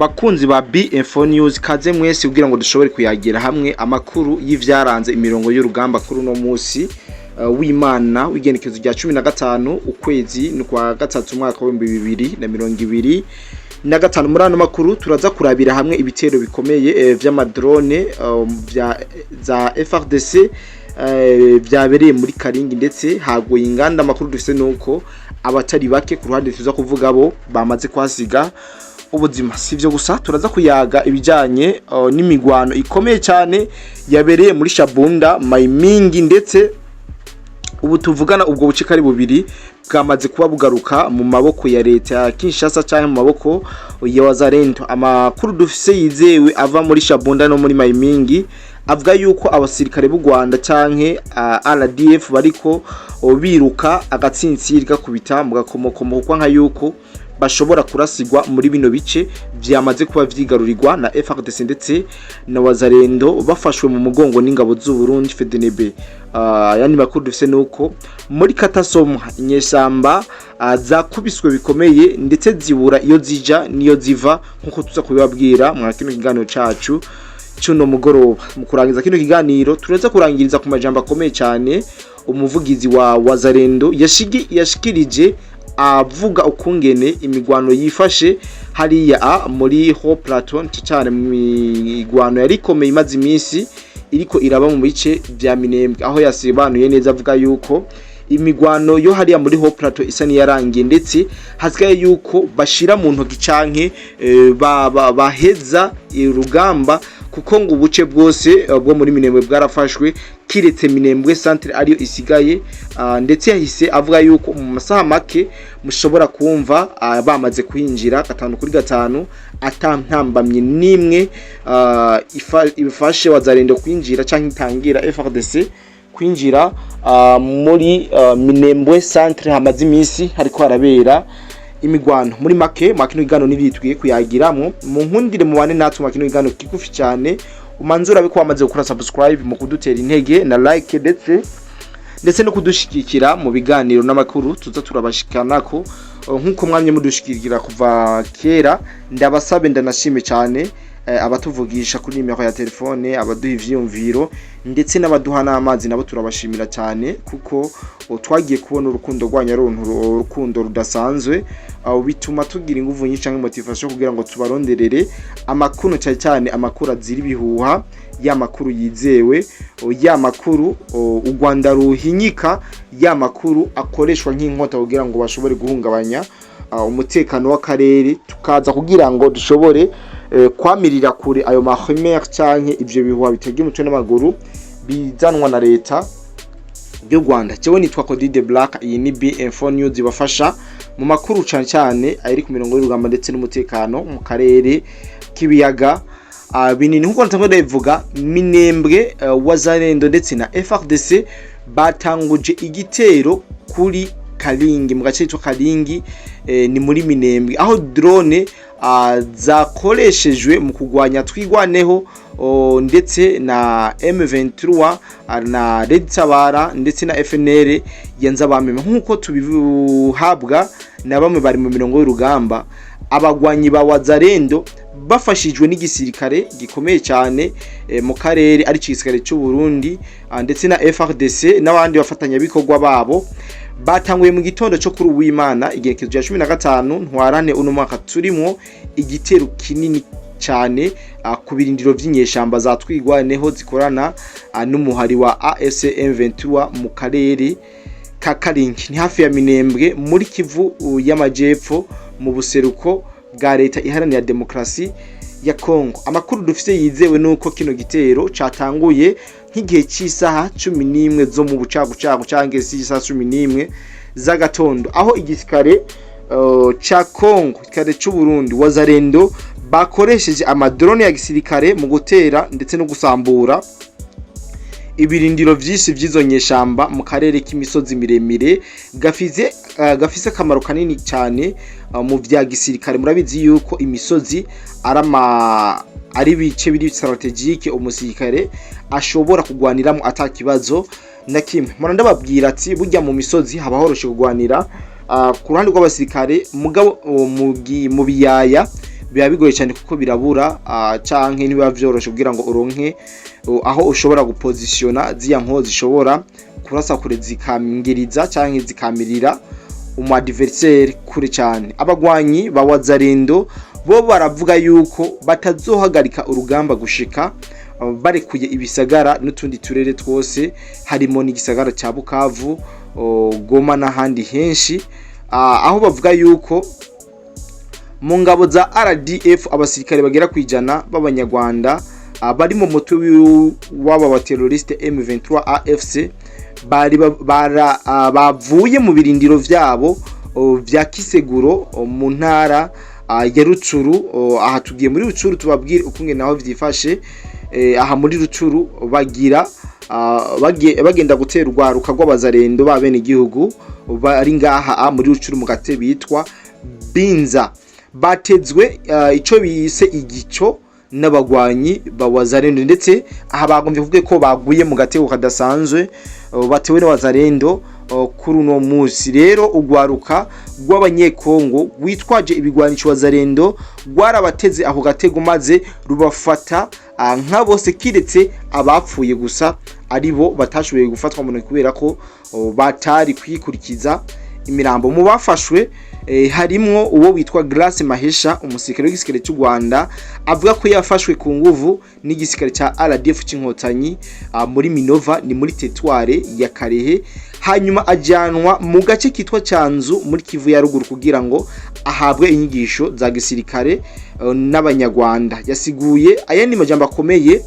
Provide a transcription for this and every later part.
bakunzi ba BF News kaze mwese kugira ngo dushobore kuyagira hamwe amakuru y'ivyaranze imirongo y'urugamba kuri no musi w'Imana w'igenekezo rya 15 ukwezi kwa gatatu mwaka wa 2025 muri ano makuru turaza kurabira hamwe ibitero bikomeye vy'amadrone za FARDC byabereye muri Karingi ndetse hagoye inganda makuru dufise nuko abatari bake ku ruhande tuza kuvuga bo bamaze kwasiga ubuzima. Sivyo gusa turaza kuyaga ibijanye n'imigwano ikomeye cyane yabereye muri Shabunda Mayimingi ndetse ubu tuvugana ubwo bucikari bubiri bwamaze kuba bugaruka mu maboko ya leta ya Kinshasa cyane mu maboko ya Wazalendo. Amakuru dufise yizewe ava muri Shabunda no muri Mayimingi avuga yuko abasirikare b'u Rwanda canke RDF bariko biruka agatsintsirwa kubita mu gakomokomo kwa nka yuko bashobora kurasigwa muri bino bice vyamaze kuba vyigarurirwa na FARDC ndetse na Wazalendo bafashwe mu mugongo n'ingabo z'u Burundi FDNB. Yani makuru dufise nuko muri Katasomwa inyeshamba zakubiswe bikomeye ndetse zibura iyo zija niyo ziva nkuko tuza kubibabwira mu kino kiganiro cacu cyuno mugoroba. Mu kurangiza kino kiganiro tureza kurangiriza ku majambo akomeye cyane umuvugizi wa Wazalendo yashikirije avuga ukungene imigwano yifashe hariya muri Ho Plateau cyane mu migwano yarikomeye imaze iminsi iriko iraba mu bice bya Minembwe, aho yasibanuye neza avuga yuko imigwano yo hariya muri Ho Plateau isa ni yarangiye ndetse hasigaye yuko bashira mu ntoki canke baheza urugamba kuko ngo ubuce bwose bwo muri Minembwe bwarafashwe kiretse Minembwe centre ariyo isigaye ndetse yahise avuga yuko mu masaha make mushobora kumva bamaze kuhinjira 5-5 atantambamye nimwe ifashe Wazalendo kwinjira canke itangira FARDC kwinjira muri Minembwe centre hamaze iminsi hariko harabera imigwano. Muri make makino igano nibitwiye kuyagiramo mu nkundire mu bane natwe makino igano kigufi cyane umanzura biko wamaze gukora subscribe mu kudutera intege na like ndetse no kudushikikira mu biganiro n'amakuru tuza turabashikanako nkuko mwamye mudushikirira kuva kera. Ndabasabe ndanashime cyane abatuvugisha kuri nimero ya telefone, abaduha ivyumviro ndetse n'abaduha n'amazi nabo turabashimira cyane kuko twagiye kubona urukundo rwanya urukundo rudasanzwe bituma tugira inguvu nyinshi cyangwa motivation kugira ngo tubaronderere amakuru cyane amakuru azira ibihuha ya makuru yizewe ya makuru u Rwanda ruhinyika ya makuru akoreshwa nk'inkota kugira ngo bashobore guhungabanya umutekano w'akarere tukaza kugira ngo dushobore kwamirira kure ayo mahemere canke ivyo bihuha bitege mutwe n'amaguru bizanwa na leta y'u Rwanda. Cyewe nitwa Cody the Black, iyi ni BF News bafasha mu makuru cyane ari ku mirongo y'urugamba ndetse n'umutekano mu karere kibiyaga binini. Nkuko ntango ndavuga Minembwe Wazalendo ndetse na FARDC batanguje igitero kuri Karingi mu gace cyo Karingi ni muri Minembwe, aho drone zakoreshejwe mu kugwanya twigwaneho ndetse na M23 na Red Tabara ndetse na FNL yanza bamema nkuko tubihabwa na bamwe bari mu mirongo y'urugamba. Abagwanyi ba Wazalendo bafashijwe n'igisirikare gikomeye cyane mu karere ari cisirikare cy'u Burundi ndetse na FARDC n'abandi bafatanya bikorwa babo batanguye mu gitondo cyo kuri uw'Imana igenekezo rya 15 ntwarane uno mwaka turimo igitero kinini cyane ku birindiro by'inyeshamba za twigwaneho zikorana n'umuhari wa ASM23 mu karere ka Karingi ni hafi ya Minembwe muri Kivu y'Amajepfo mu buseruko bwa leta iharanira demokrasi ya Kongo. Amakuru dufite yizewe nuko kino gitero catanguye nk'igihe cy'isaha 11 zo mu bucagucagu cange isaha 11 za gatondo, aho igisirikare ca Kongo kare cy'u Burundi Wazalendo bakoresheje amadrone ya gisirikare mu gutera ndetse no gusambura ibirindiro vyinshi vy'izonyeshamba mu karere k'imisozi miremire gafise akamaro kanini cyane mu vya gisirikare. Murabizi yuko imisozi ari bice biri strategique umusirikare ashobora kugwaniramo atakibazo na kimwe. Mwana ndababwira ati burya mu misozi haba horoshe kugwanira ku ruhande rw'abasirikare mugabo mu biyaya biba bigoye cyane kuko birabura canke niba vyoroshe kugira ngo uronke aho ushobora gupozitiona ziya nko zishobora kurasa kure zikangiriza canke zikamirira umu adversaire kure cyane. Abagwanyi ba Wazalendo bo baravuga yuko batazohagarika urugamba gushika barekuye ibisagara n'utundi turere twose harimo n'igisagara ca Bukavu, Goma n'ahandi henshi, aho bavuga yuko mu ngabo za RDF abasirikare bagera kwijana b'abanyarwanda bari mu mutwe w'aba bateroriste M23 AFC bari bavuye mu birindiro vyabo vya Kiseguro mu ntara ya Rucuru. Aha tugiye muri Rucuru tubabwire ukungene naho vyifashe. Aha muri Rucuru bagira bagenda gutera urwaruka rw'abazarendo ba bene igihugu bari ngaha muri Rucuru mu gate bitwa Binza. Batezwe ico bise igico n'abagwanyi ba Wazalendo, ndetse aha bagomvye kuvuga ko baguye mu gatego kadasanzwe batewe n'Abazalendo kuri uno musi. Rero ugwaruka rw'abanyekongo witwaje ibigwanisho Wazalendo rwarabateze aho gatego maze rubafata nka bose kiretse abapfuye gusa aribo batashoboye gufatwa mu kubera ko batari kwikurikiza imirambo. Mu bafashwe harimwo uwo witwa Grace Mahesha, umusirikare w'igisirikare cy'u Rwanda, avuga ko yafashwe ku nguvu n'igisirikare cya RDF cy'inkotanyi muri Minova, ni muri teritware ya Karehe, hanyuma ajyanwa mu gace kitwa Cyanzu muri Kivu ya ruguru kugira ngo ahabwe inyigisho za gisirikare n'abanyarwanda. Yasiguye aya ni majambo akomeye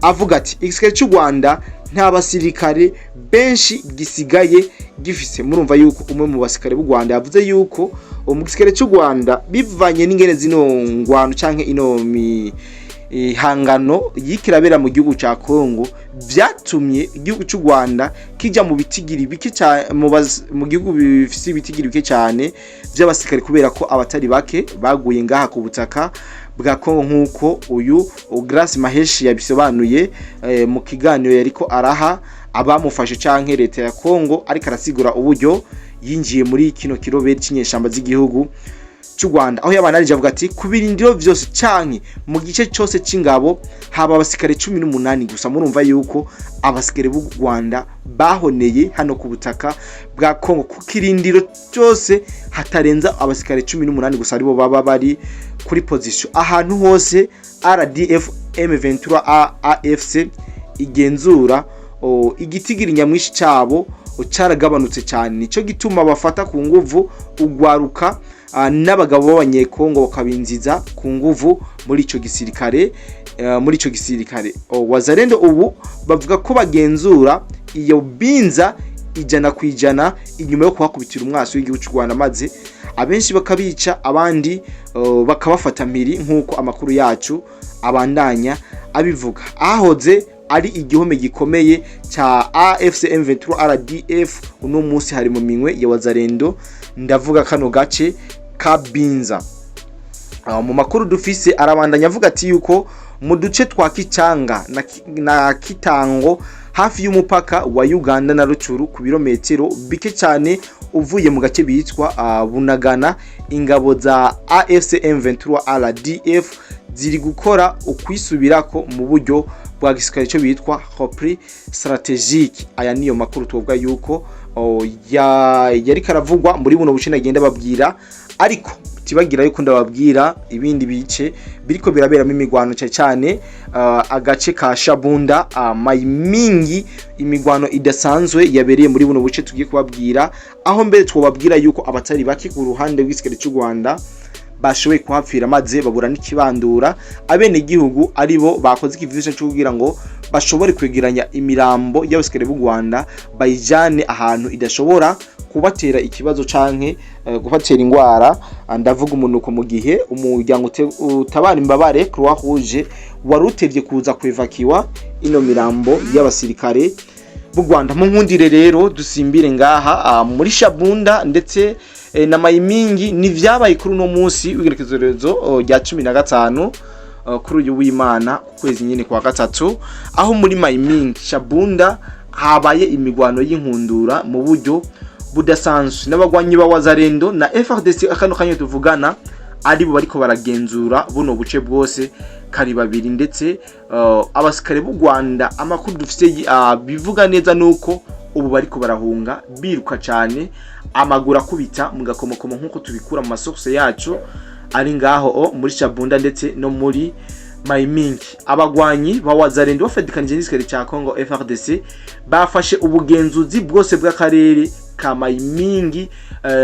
avuga ati igisirikare cy'u Rwanda nta basirikare benshi gisigaye gifise. Murumva yuko umwe mu basirikare b'u Rwanda yavuze yuko umugisirikare cy'u Rwanda bivanye n'ingene zino ngwano canke ino hangano yikirabera mu gihugu ca Kongo byatumye igihugu cy'u Rwanda kija mu bitigiri bike cyane mu gihugu bifise ibitigiri bike cyane by'abasirikare kubera ko abatari bake baguye ngaha ku butaka bwa Kongo, nkuko uyu Grace Maheshi yabisobanuye mu kiganiro yariko araha abamufashe canke leta ya Kongo, ariko arasigura uburyo yinjiye muri kino kiroberi cy'inyeshamba z'igihugu cy'u Rwanda, aho yabanarije avuga ati kubirindiro byose canke mu gice cyose c'ingabo haba abasirikare 18 gusa. Murumva yuko abasirikare b'u Rwanda bahoneye hano ku butaka bwa Kongo ku kirindiro cyose hatarenza abasirikare 18 gusa aribo baba bari kuri position ahantu hose RDF M23 AFC igenzura. Igitigiri nyamwishi cyabo caragabanutse cyane, nico gituma bafata ku nguvu ugwaruka n'abagabo b'abanyekongo bakabinziza ku nguvu muri ico gisirikare. Wazalendo ubu bavuga ko bagenzura iyo Binza ijana kwijana inyuma yo kuhakubitira umwasi w'igihugu cy'u Rwanda, maze abenshi bakabica abandi bakabafata mpiri, nkuko amakuru yacu abandanya abivuga. Ahoze ari igihome gikomeye cha AFC M23 RDF uno munsi hari mu minwe ya Wazalendo, ndavuga kano gace ka Binza. Mu makuru dufise arabandanya avuga ati yuko mu duce twa Kicanga na Kitango hafi y'umupaka wa Uganda na Rucuru ku birometero bike cyane uvuye mu gace bitwa Bunagana, ingabo za AFC M23 RDF ziri gukora ukwisubirako mu buryo bwa gisirikare cyo bitwa repris strategique. Aya niyo makuru tuvuga yuko yari karavugwa muri buno buce nagenda babwira, ariko tibagira yuko ndababwira ibindi bice biriko biraberamo imigwano cyane agace ka Shabunda, Mayimingi, imigwano idasanzwe yabereye muri buno buce tugiye kubabwira, aho mbere twobabwira yuko abatari baki ku ruhande rw'igisirikare cy'u Rwanda bashoboye kuhapfira maze babura n'ikibandura. Abene gihugu aribo bakoze ikivisho cyo kugira ngo bashobore kwegeranya imirambo y'abasirikare b'u Rwanda bayijane ahantu idashobora kubatera ikibazo canke gufatira ingwara. Ndavuga umunuko mu gihe umuryango utabara imbabare Croix Rouge warutevye kuza kwevakiwa ino mirambo y'abasirikare b'u Rwanda. Mu nkundire rero dusimbire ngaha muri Shabunda ndetse na Mayimingi ni vyabaye kuri uno munsi w'igerekezo rya 15 kuri uyu w'Imana kwezi nyine kwa gatatu, aho muri Mayimingi Shabunda habaye imigwano y'inkundura mu buryo budasanzwe n'abagwanyi ba Wazalendo na FARDC. Akano kanyo tuvugana ari bo bariko baragenzura buno buce bwose kari babiri ndetse abasirikare b'u Rwanda amakuru dufite bivuga neza nuko ubu bariko barahunga biruka cyane amaguru akubita mu gakomokomo nkuko tubikura mu masource yacu ari ngaho muri Shabunda ndetse no muri Maimingi. Abagwanyi ba Wazalendo bafadikanije n'igisirikare cya Congo FARDC bafashe ubugenzuzi bwose bw'akarere ka Maimingi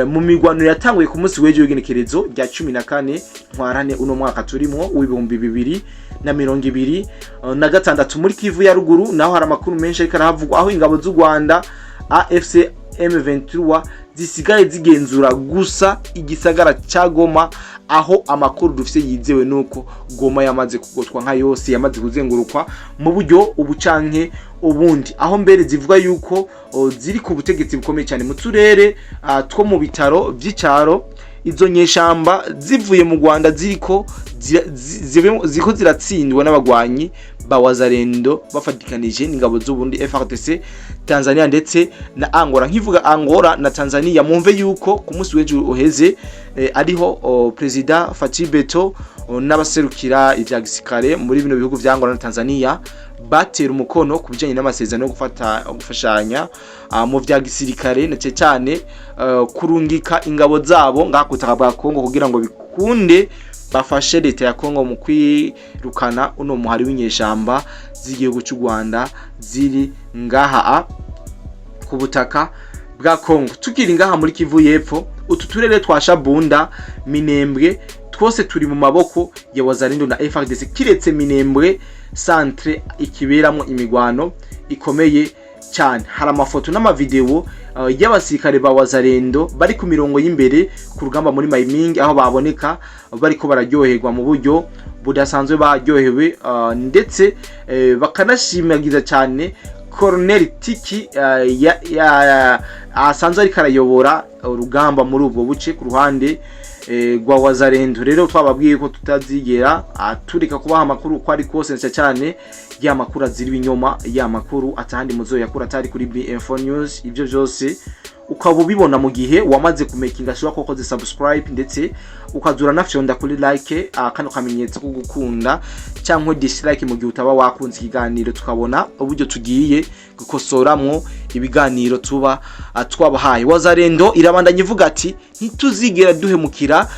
mu migwano yatanguye ku munsi w'ejo w'igenekerezo rya 14 ntwarane uno mwaka turimo w'ibihumbi 2026 muri Kivu ya ruguru naho hari amakuru menshi ariko arahavugwa aho ingabo z'u Rwanda AFC M23 zisigaye zigenzura gusa igisagara ca Goma, aho amakuru dufite yizewe nuko Goma yamaze kugotwa nka yose, yamaze kuzengurukwa mu buryo ubucanke ubundi, aho mbere zivuga yuko ziri ku butegetsi bukomeye cyane mu turere two mu bitaro by'icaro. Izo nyeshamba zivuye mu Rwanda ziriko ziratsindwa n'abagwanyi ba Wazalendo bafatikanije n'ingabo z'ubundi FARDC, Tanzania ndetse na Angola. Nkivuga Angola na Tanzania mumve yuko ku munsi w'ejo uheze ariho President Fatih Beto n'abaserukira ivya gisirikare muri bino bihugu vya Angola na Tanzania batera umukono ku bijanye n'amasezerano yo gufashanya mu vya gisirikare na cyane kurungika ingabo zabo ngakutaka bwa Kongo kugira ngo bikunde bafashe leta ya Kongo mu kwirukana uno muhari w'inyeshamba z'igihugu cy'u Rwanda ziri ngaha ku butaka bwa Kongo. Tukiri ngaha muri Kivu y'Epfo, utu turere twa Shabunda, Minembwe twose turi mu maboko ya Wazalendo na FARDC, kiretse Minembwe centre ikiberamo imigwano ikomeye cyane. Hari amafoto n'amavideo y'abasirikare ba Wazalendo bari ku mirongo y'imbere ku rugamba muri Maimingi, aho baboneka bariko bararyoherwa mu buryo budasanzwe, baryohewe ndetse bakanashimagiza cyane Colonel Tiki asanzwe ari karayobora urugamba muri ubwo buce ku ruhande gwa Wazalendo. Rero twababwiye ko tutazigera turika kubaha amakuru ko ari kose cyane ya makuru aziri binyoma, ya makuru atandi muzo yakura atari kuri BM4 News. Ibyo byose ukaba ubibona mu gihe wamaze kumekinga shwa ko koze subscribe ndetse ukazura nafyonda kuri like kano kamenyetso ko gukunda cyangwa dislike mu gihe utaba wakunze ikiganiro, tukabona uburyo tugiye gukosoramwo ibiganiro tuba twabahaye. Wazalendo irabandanya ivuga ati ntituzigera duhemukira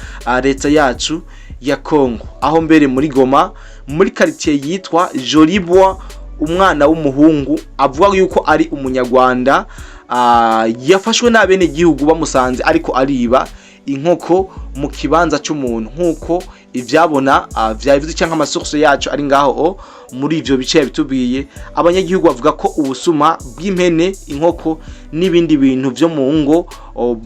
leta yacu ya Kongo, aho mbere muri Goma muri quartier yitwa Jolibwa umwana w'umuhungu avuga yuko ari umunyarwanda yafashwe n'abene gihugu bamusanze ariko ariba inkoko mu kibanza cy'umuntu, nkuko ivyabona vyavuze cyangwa amasource yacu ari ngaho muri ivyo bice bitubwiye. Abanyagihugu bavuga ko ubusuma bw'impene, inkoko n'ibindi bintu vyo mu ngo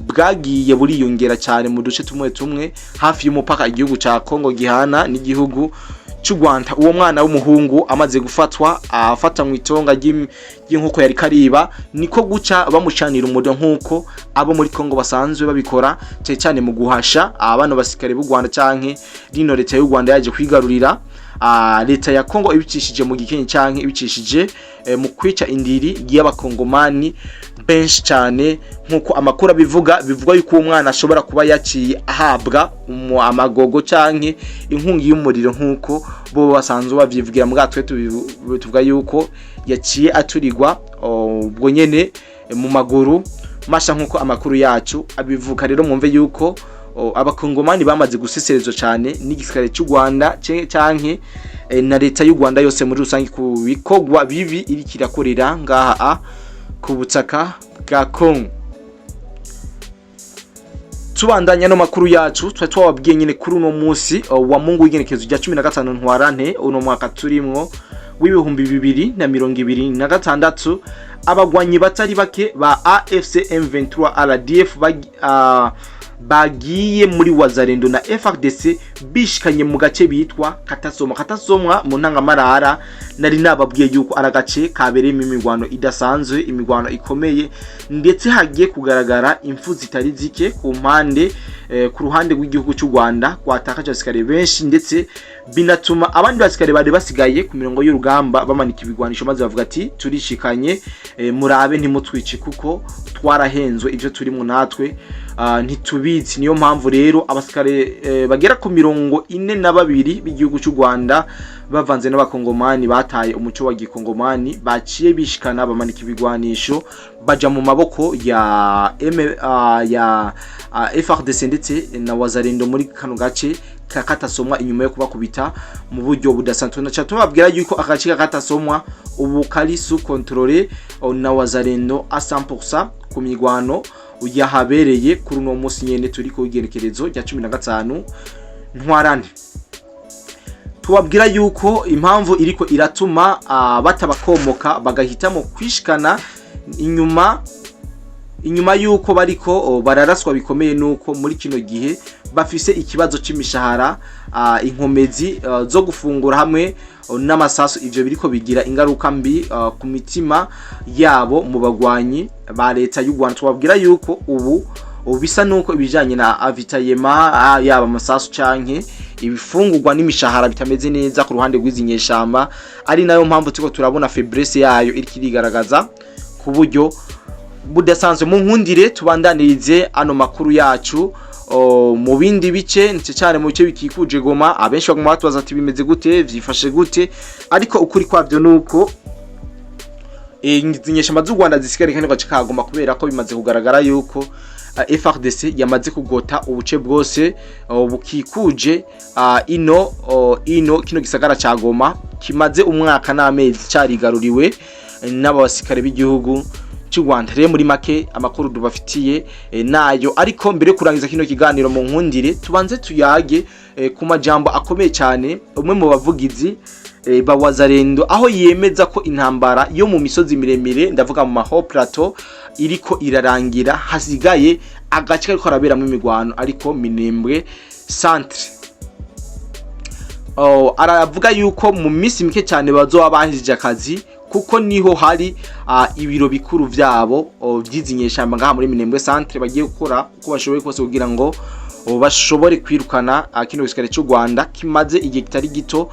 bwagiye buriyongera cyane mu duce tumwe hafi y'umupaka igihugu ca Kongo gihana n'igihugu cy'u Rwanda. Uwo mwana w'umuhungu amaze gufatwa afata mu itonga ry'inkoko yari kariba, niko guca bamucanira umudo nkuko abo muri Kongo basanzwe babikora cyane mu guhasha abana basikare b'u Rwanda canke rino leta y'u Rwanda yaje kwigarurira leta ya Kongo ibicishije mu gikenye canke ibicishije mu kwica indiri y'abakongomani benshi cyane, nkuko amakuru bivuga yuko umwana ashobora kuba yaciye ahabwa amagogo canke inkungi y'umuriro nkuko bo basanzwe bavyivugira mu gatwe tuvuga yuko yaciye aturirwa ubwo nyene mu maguru masha nkuko amakuru yacu abivuga. Rero mwumve yuko abakongomani bamaze guseserezwa cyane n'igisirikare cy'u Rwanda canke na leta y'u Rwanda yose muri rusange ku bikogwa bibi iri kirakorera ngaha ku butaka bwa Kongo. Tubandanya no makuru yacu twababwiye nyine kuri uno munsi wa Mungu w'igenekezo rya 15 ntwarante uno mwaka turimwo w'ibihumbi 2026, abagwanyi batari bake ba AFC M23 RDF bagiye muri Wazalendo na FARDC bishikanye mu gace bitwa Katasomwa mu ntangamarara. Nari nababwiye yuko aragace kabereye imigwano idasanzwe, imigwano ikomeye ndetse hagiye kugaragara impfu zitari zike ku mpande ku ruhande rw'igihugu cy'u Rwanda kwatakaje abasikare benshi, ndetse binatuma abandi basikare bari basigaye ku mirongo y'urugamba bamanika ibigwanisho maze bavuga ati turishikanye murabe ntimutwice kuko twarahenzwe ibyo turi mu natwe ntitubizi. Niyo mpamvu rero abasirikare bagera ku 42 b'igihugu cy'u Rwanda bavanze n'abakongomani bataye umuco wa gikongomani baciye bishikana bamanika ibigwanisho baja mu maboko ya FARDC ndetse na wazalendo muri kano gace kakatasomwa inyuma yo kubakubita mu buryo budasanzwe. Na cyo tubabwira yuko agace kakatasomwa ubu kari sous contrôle na wazalendo à 100% ku migwano yahabereye kuri uno munsi nyene turi ku igerekerezo rya 15 ntwarane. Tubabwira yuko impamvu iriko iratuma batabakomoka bagahitamo kwishikana inyuma yuko bariko bararaswa bikomeye nuko muri kino gihe bafise ikibazo c'imishahara, inkomezi zo gufungura hamwe n'amasasu. Ivyo biriko bigira ingaruka mbi ku mitima yabo mu bagwanyi ba leta y'u Rwanda. Tubabwira yuko ubu bisa nuko ibijanye na avitayema yaba amasasu canke ibifungurwa n'imishahara bitameze neza ku ruhande rw'izinyeshamba, ari nayo mpamvu tuko turabona faiblesse yayo iri kirigaragaza ku buryo budasanzwe. Mu nkundire tubandanirize ano makuru yacu mu bindi bice nce cyane mu bice bikikuje Goma. Abenshi baguma batubaza ati bimeze gute, vyifashe gute, ariko ukuri kwavyo nuko izinyeshamba z'u Rwanda zisigara kandi gace kagoma kubera ko bimaze kugaragara yuko FARDC yamaze kugota ubuce bwose bukikuje ino kino gisagara ca Goma kimaze umwaka n'amezi carigaruriwe n'abasikare b'igihugu cy'u Rwanda. Rero muri make amakuru dubafitiye nayo, ariko mbere kurangiza kino kiganiro mu nkundire tubanze tuyage ku majambo akomeye cyane umwe mu bavugizi ba wazalendo aho yemeza ko intambara yo mu misozi miremire ndavuga mu maho plateau iriko irarangira, hasigaye agace kariko araberamo imigwano ariko Minembwe centre. Aravuga yuko mu minsi mike cyane bazoba bahije akazi kuko niho hari ibiro bikuru vyabo vyizinyeshamba ngaha muri Minembwe centre. Bagiye gukora uko bashoboye kose kugira ngo bashobore kwirukana kino gisirikare cy'u Rwanda kimaze igihe kitari gito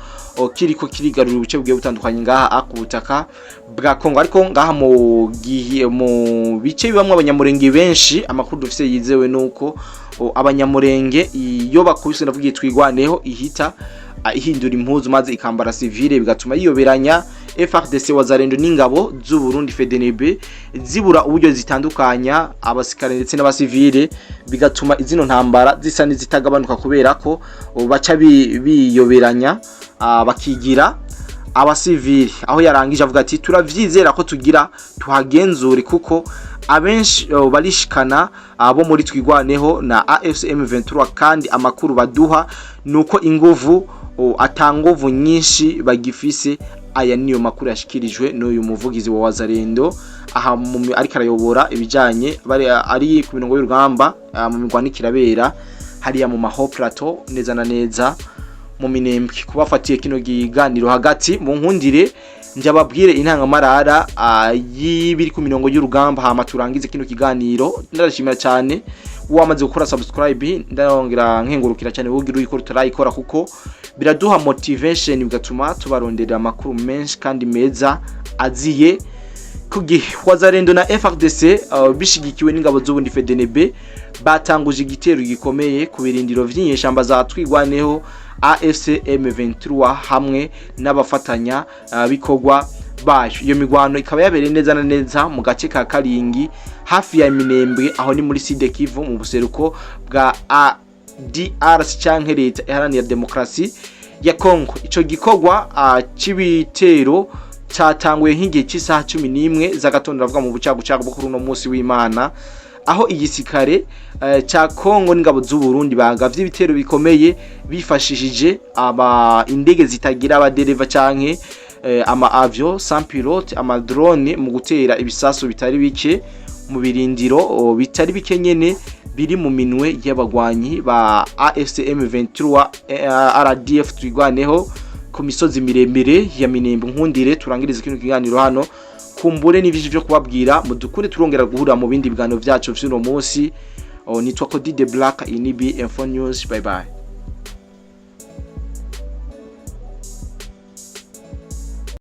kiriko kirigarurira ubuce bwiye butandukanye ngaha ku butaka bwa Kongo. Ariko ngaha mu bice bibamwe abanyamurenge benshi, amakuru dufise yizewe nuko abanyamurenge iyo bakubise ndavugiye twigwaneho ihita ihindura impuzu maze ikambara civile, bigatuma yiyoberanya FARDC wazalendo n'ingabo z'u Burundi FDNB zibura uburyo zitandukanya abasikare ndetse n'abasivile, bigatuma izino ntambara zisa n'izitagabanuka kubera ko baca biyoberanya bakigira abasivile. Aho yarangije avuga ati turavyizera ko tugira tuhagenzure kuko abenshi barishikana abo muri twigwaneho na AFCM 23 kandi amakuru baduha nuko inguvu atanguvu nyinshi bagifise. Aya niyo makuru yashikirijwe n'uyu muvugizi wa wazalendo aha ariko arayobora ibijanye ari ku binongo y'urugamba mu migwanikira bera hariya mu maho plateau neza na neza mu Minembwe. Kubafatiye kino giganiro hagati mu nkundire njababwire intangamarara y'ibiri ku minongo y'urugamba hama turangize kino kiganiro. Ndashimira cyane wamaze gukora subscribe, ndongera nkengurukira cyane bugira uyikora turayikora kuko biraduha motivation, bigatuma tubarondera amakuru menshi kandi meza aziye kugihe. Wazalendo na FARDC bishigikiwe n'ingabo z'ubundi FDNB batanguje igitero gikomeye ku birindiro vy'inyeshamba za twigwaneho AFCM 23 hamwe n'abafatanya bikorwa bayo. Iyo migwano ikaba yabereye neza na neza mu gace ka Karingi hafi ya Minembwe, aho ni muri Sud Kivu mu buseruko bwa DRC canke leta iharanira demokrasi ya Kongo. Ico gikorwa cibitero cyatanguye nk'igihe cy'isaha 11 z'agatondo ravuga mu bucagucagu bwo kuri uno munsi w'Imana, aho igisikare cha Kongo n'ingabo z'u Burundi bagavye ibitero bikomeye bifashishije indege zitagira abadereva canke ama avion sans pilote, ama drone mu gutera ibisasu bitari bike mu birindiro bitari bike nyene biri mu minwe y'abagwanyi ba AFCM 23 RDF twigwaneho ku misozi miremire ya Minembwe. Nkundire turangirize kino kiganiro hano, kumbure n'ivije byo kubabwira mudukure turongera guhura mu bindi biganiro byacu vy'uno munsi. Nitwa Cody the Black, INDIRI Info News. Bye bye.